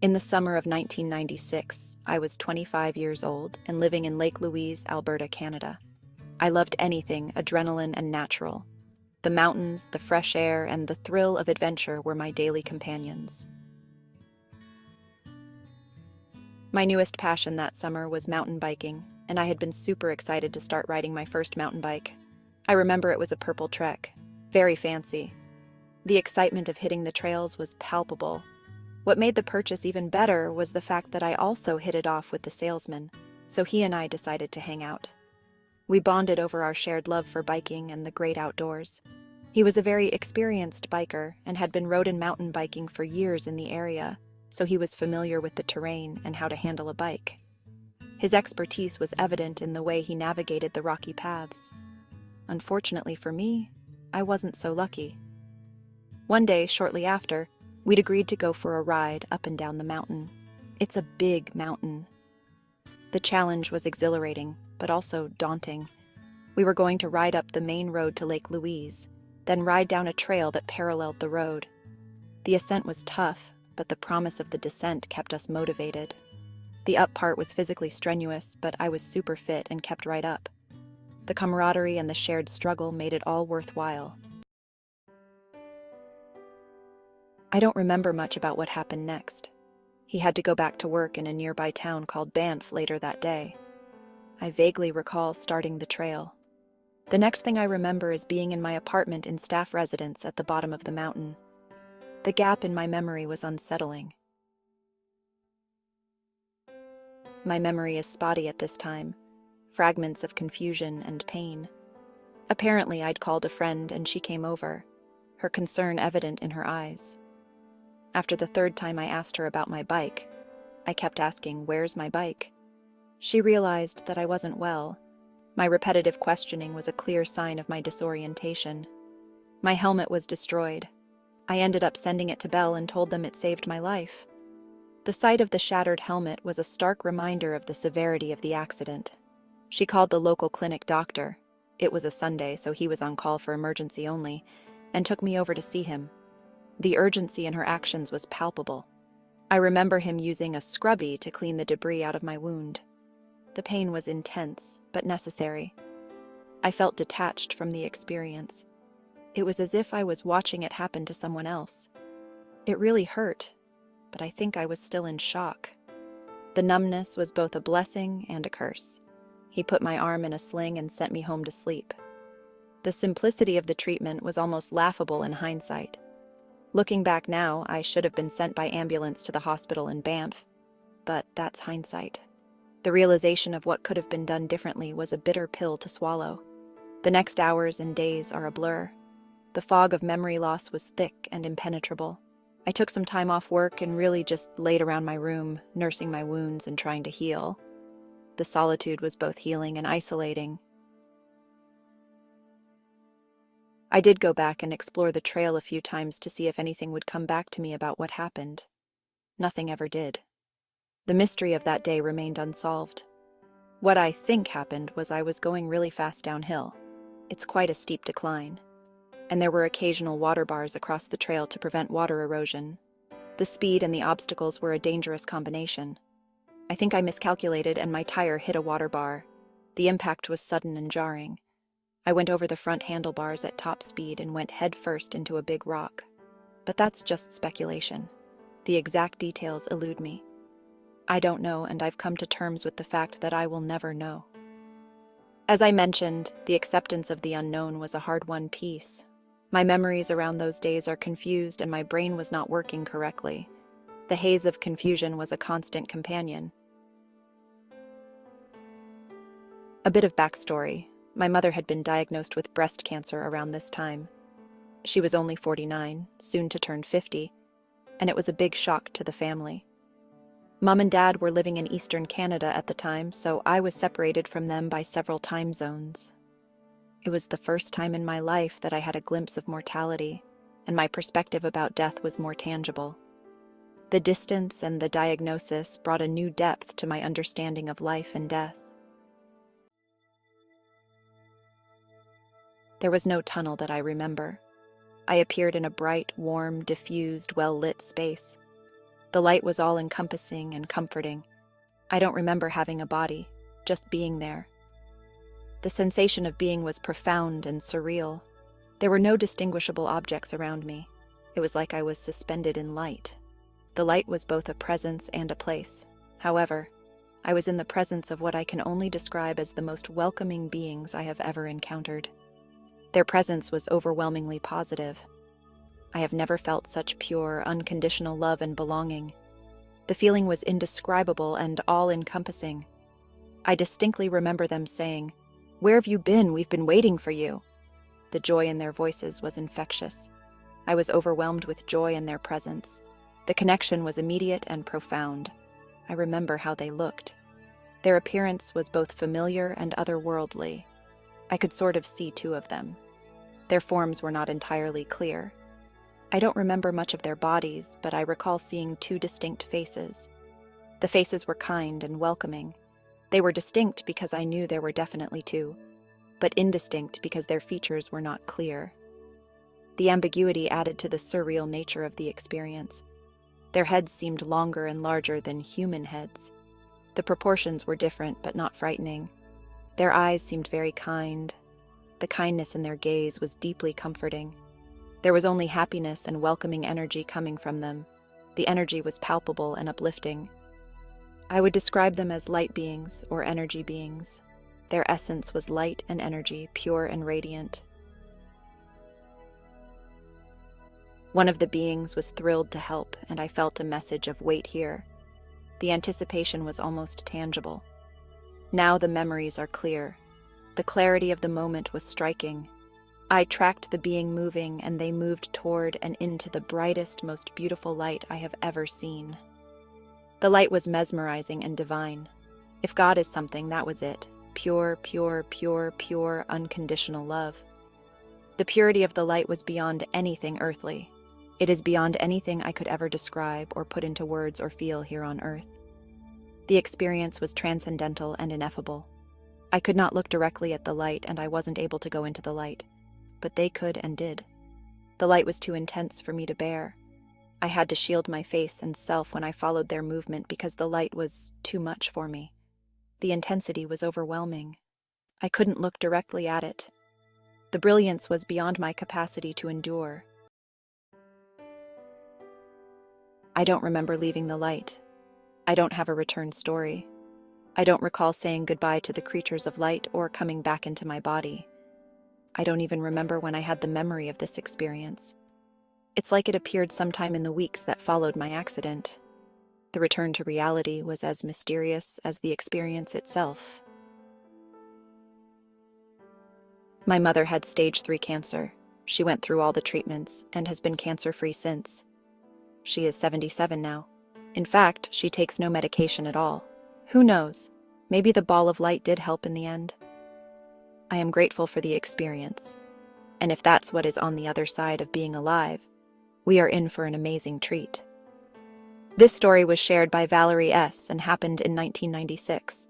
In the summer of 1996, I was 25 years old and living in Lake Louise, Alberta, Canada. I loved anything adrenaline and natural. The mountains, the fresh air, and the thrill of adventure were my daily companions. My newest passion that summer was mountain biking, and I had been super excited to start riding my first mountain bike. I remember it was a purple Trek, very fancy. The excitement of hitting the trails was palpable. What made the purchase even better was the fact that I also hit it off with the salesman, so he and I decided to hang out. We bonded over our shared love for biking and the great outdoors. He was a very experienced biker and had been road and mountain biking for years in the area, so he was familiar with the terrain and how to handle a bike. His expertise was evident in the way he navigated the rocky paths. Unfortunately for me, I wasn't so lucky. One day, shortly after, we'd agreed to go for a ride up and down the mountain. It's a big mountain. The challenge was exhilarating, but also daunting. We were going to ride up the main road to Lake Louise, then ride down a trail that paralleled the road. The ascent was tough, but the promise of the descent kept us motivated. The up part was physically strenuous, but I was super fit and kept right up. The camaraderie and the shared struggle made it all worthwhile. I don't remember much about what happened next. He had to go back to work in a nearby town called Banff later that day. I vaguely recall starting the trail. The next thing I remember is being in my apartment in staff residence at the bottom of the mountain. The gap in my memory was unsettling. My memory is spotty at this time, fragments of confusion and pain. Apparently, I'd called a friend and she came over, her concern evident in her eyes. After the third time I asked her about my bike, I kept asking, "Where's my bike?" She realized that I wasn't well. My repetitive questioning was a clear sign of my disorientation. My helmet was destroyed. I ended up sending it to Bell and told them it saved my life. The sight of the shattered helmet was a stark reminder of the severity of the accident. She called the local clinic doctor. It was a Sunday, so he was on call for emergency only, and took me over to see him. The urgency in her actions was palpable. I remember him using a scrubby to clean the debris out of my wound. The pain was intense, but necessary. I felt detached from the experience. It was as if I was watching it happen to someone else. It really hurt, but I think I was still in shock. The numbness was both a blessing and a curse. He put my arm in a sling and sent me home to sleep. The simplicity of the treatment was almost laughable in hindsight. Looking back now, I should have been sent by ambulance to the hospital in Banff, but that's hindsight. The realization of what could have been done differently was a bitter pill to swallow. The next hours and days are a blur. The fog of memory loss was thick and impenetrable. I took some time off work and really just laid around my room, nursing my wounds and trying to heal. The solitude was both healing and isolating. I did go back and explore the trail a few times to see if anything would come back to me about what happened. Nothing ever did. The mystery of that day remained unsolved. What I think happened was I was going really fast downhill. It's quite a steep decline. And there were occasional water bars across the trail to prevent water erosion. The speed and the obstacles were a dangerous combination. I think I miscalculated and my tire hit a water bar. The impact was sudden and jarring. I went over the front handlebars at top speed and went headfirst into a big rock. But that's just speculation. The exact details elude me. I don't know, and I've come to terms with the fact that I will never know. As I mentioned, the acceptance of the unknown was a hard-won piece. My memories around those days are confused and my brain was not working correctly. The haze of confusion was a constant companion. A bit of backstory. My mother had been diagnosed with breast cancer around this time. She was only 49, soon to turn 50, and it was a big shock to the family. Mom and Dad were living in Eastern Canada at the time, so I was separated from them by several time zones. It was the first time in my life that I had a glimpse of mortality, and my perspective about death was more tangible. The distance and the diagnosis brought a new depth to my understanding of life and death. There was no tunnel that I remember. I appeared in a bright, warm, diffused, well-lit space. The light was all-encompassing and comforting. I don't remember having a body, just being there. The sensation of being was profound and surreal. There were no distinguishable objects around me. It was like I was suspended in light. The light was both a presence and a place. However, I was in the presence of what I can only describe as the most welcoming beings I have ever encountered. Their presence was overwhelmingly positive. I have never felt such pure, unconditional love and belonging. The feeling was indescribable and all-encompassing. I distinctly remember them saying, "Where have you been? We've been waiting for you." The joy in their voices was infectious. I was overwhelmed with joy in their presence. The connection was immediate and profound. I remember how they looked. Their appearance was both familiar and otherworldly. I could sort of see two of them. Their forms were not entirely clear. I don't remember much of their bodies, but I recall seeing two distinct faces. The faces were kind and welcoming. They were distinct because I knew there were definitely two, but indistinct because their features were not clear. The ambiguity added to the surreal nature of the experience. Their heads seemed longer and larger than human heads. The proportions were different but not frightening. Their eyes seemed very kind. The kindness in their gaze was deeply comforting. There was only happiness and welcoming energy coming from them. The energy was palpable and uplifting. I would describe them as light beings or energy beings. Their essence was light and energy, pure and radiant. One of the beings was thrilled to help, and I felt a message of "wait here." The anticipation was almost tangible. Now the memories are clear. The clarity of the moment was striking. I tracked the being moving, and they moved toward and into the brightest, most beautiful light I have ever seen. The light was mesmerizing and divine. If God is something, that was it. Pure, pure, pure, pure, unconditional love. The purity of the light was beyond anything earthly. It is beyond anything I could ever describe or put into words or feel here on earth. The experience was transcendental and ineffable. I could not look directly at the light, and I wasn't able to go into the light. But they could and did. The light was too intense for me to bear. I had to shield my face and self when I followed their movement because the light was too much for me. The intensity was overwhelming. I couldn't look directly at it. The brilliance was beyond my capacity to endure. I don't remember leaving the light. I don't have a return story. I don't recall saying goodbye to the creatures of light or coming back into my body. I don't even remember when I had the memory of this experience. It's like it appeared sometime in the weeks that followed my accident. The return to reality was as mysterious as the experience itself. My mother had stage 3 cancer. She went through all the treatments and has been cancer-free since. She is 77 now. In fact, she takes no medication at all. Who knows? Maybe the ball of light did help in the end. I am grateful for the experience. And if that's what is on the other side of being alive, we are in for an amazing treat. This story was shared by Valerie S. and happened in 1996.